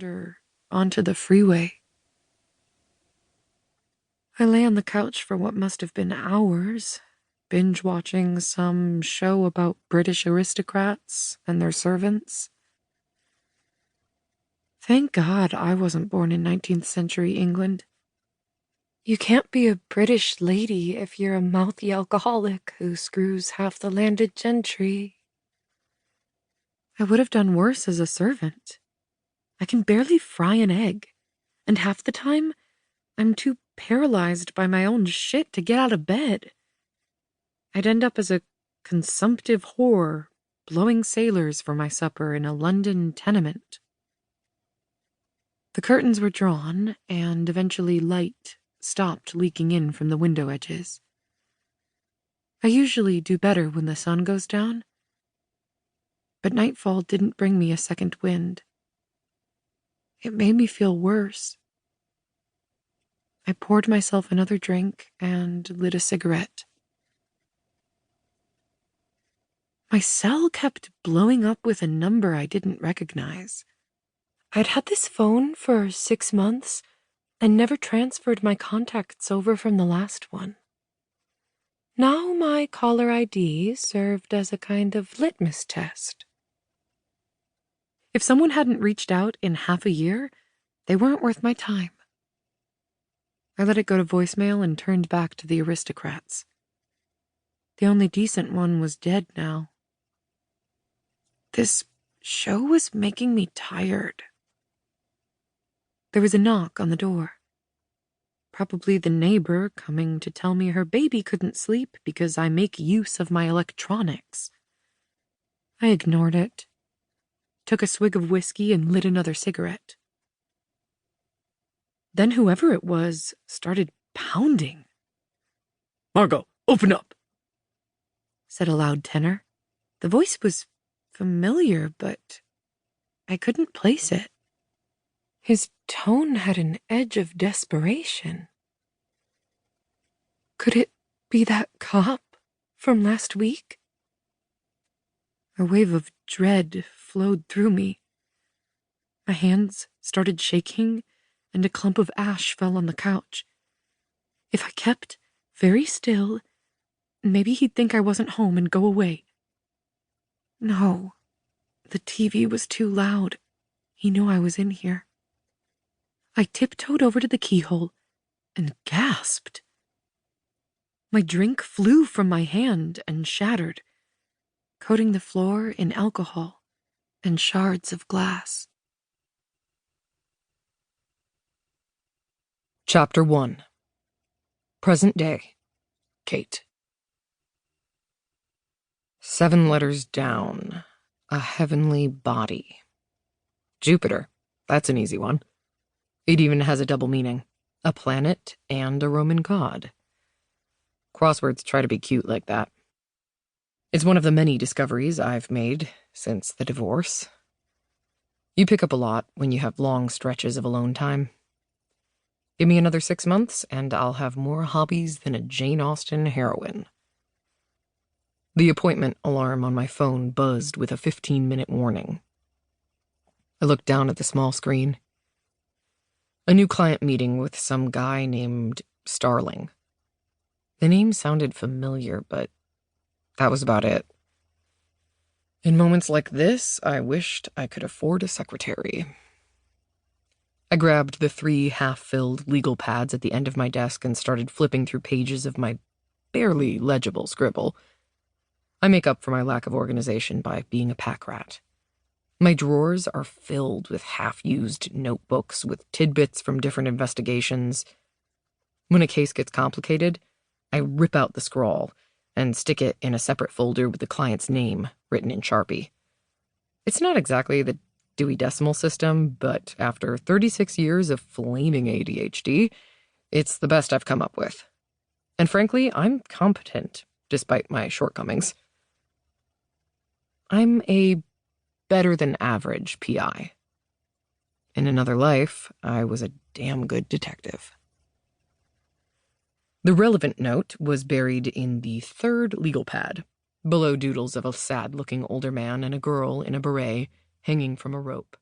wander onto the freeway. I lay on the couch for what must have been hours, binge-watching some show about British aristocrats and their servants. Thank God I wasn't born in 19th century England. You can't be a British lady if you're a mouthy alcoholic who screws half the landed gentry. I would have done worse as a servant. I can barely fry an egg, and half the time, I'm too paralyzed by my own shit to get out of bed. I'd end up as a consumptive whore, blowing sailors for my supper in a London tenement. The curtains were drawn, and eventually light stopped leaking in from the window edges. I usually do better when the sun goes down, but nightfall didn't bring me a second wind. It made me feel worse. I poured myself another drink and lit a cigarette. My cell kept blowing up with a number I didn't recognize. I'd had this phone for 6 months and never transferred my contacts over from the last one. Now my caller ID served as a kind of litmus test. If someone hadn't reached out in half a year, they weren't worth my time. I let it go to voicemail and turned back to the aristocrats. The only decent one was dead now. This show was making me tired. There was a knock on the door. Probably the neighbor coming to tell me her baby couldn't sleep because I make use of my electronics. I ignored it, took a swig of whiskey and lit another cigarette. Then whoever it was started pounding. "Margot, open up," said a loud tenor. The voice was familiar, but I couldn't place it. His tone had an edge of desperation. Could it be that cop from last week? A wave of dread flowed through me. My hands started shaking, and a clump of ash fell on the couch. If I kept very still, maybe he'd think I wasn't home and go away. No, the TV was too loud. He knew I was in here. I tiptoed over to the keyhole and gasped. My drink flew from my hand and shattered, coating the floor in alcohol and shards of glass. Chapter 1. Present Day. Kate. 7 letters down. A heavenly body. Jupiter. That's an easy one. It even has a double meaning. A planet and a Roman god. Crosswords try to be cute like that. It's one of the many discoveries I've made since the divorce. You pick up a lot when you have long stretches of alone time. Give me another 6 months, and I'll have more hobbies than a Jane Austen heroine. The appointment alarm on my phone buzzed with a 15-minute warning. I looked down at the small screen. A new client meeting with some guy named Starling. The name sounded familiar, but that was about it. In moments like this, I wished I could afford a secretary. I grabbed the 3 half-filled legal pads at the end of my desk and started flipping through pages of my barely legible scribble. I make up for my lack of organization by being a pack rat. My drawers are filled with half-used notebooks with tidbits from different investigations. When a case gets complicated, I rip out the scrawl and stick it in a separate folder with the client's name written in Sharpie. It's not exactly the Dewey Decimal System, but after 36 years of flaming ADHD, it's the best I've come up with. And frankly, I'm competent, despite my shortcomings. I'm a better-than-average PI. In another life, I was a damn good detective. The relevant note was buried in the 3rd legal pad, below doodles of a sad-looking older man and a girl in a beret hanging from a rope.